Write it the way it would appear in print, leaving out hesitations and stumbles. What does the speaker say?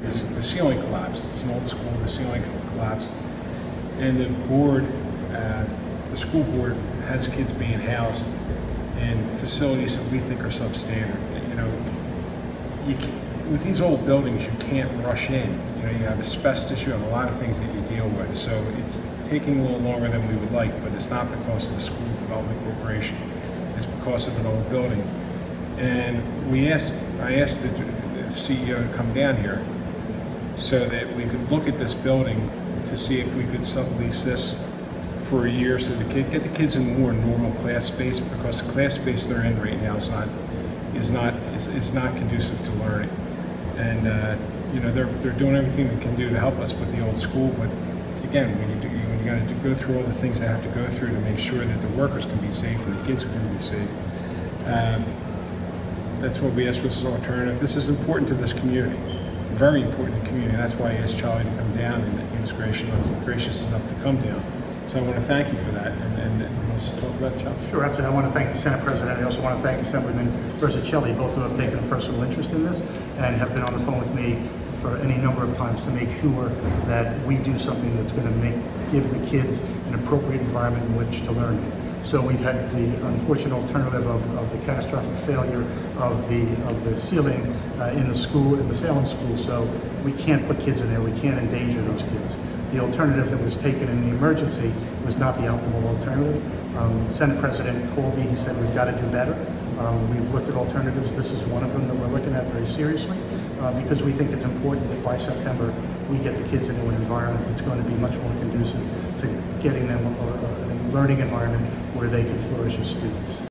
The ceiling collapsed. It's an old school, the ceiling collapsed. And the board, the school board has kids being housed in facilities that we think are substandard. You know, with these old buildings, you can't rush in. You know, you have asbestos, you have a lot of things that you deal with. So it's taking a little longer than we would like, but it's not because of the School Development Corporation. It's because of an old building. And I asked the CEO to come down here so that we could look at this building to see if we could sublease this for a year so get the kids in more normal class space, because the class space they're in right now is not conducive to learning. And you know, they're doing everything they can do to help us with the old school, but again, when you got to go through all the things they have to go through to make sure that the workers can be safe and the kids are going to be safe. That's what we asked for this alternative. This is important to this community, very important to the community. That's why I asked Charlie to come down, and he was gracious enough to come down. So I want to thank you for that, and let's talk about Charlie. Sure, absolutely. I want to thank the Senate President. I also want to thank Assemblyman Versacelli, both who have taken a personal interest in this and have been on the phone with me for any number of times to make sure that we do something that's going to give the kids an appropriate environment in which to learn. So we've had the unfortunate alternative of the catastrophic failure of the ceiling in the school, in the Salem school. So we can't put kids in there. We can't endanger those kids. The alternative that was taken in the emergency was not the optimal alternative. Senate President called me. He said we've got to do better. We've looked at alternatives. This is one of them that we're looking at very seriously because we think it's important that by September we get the kids into an environment that's going to be much more conducive to getting them a learning environment where they can flourish as students.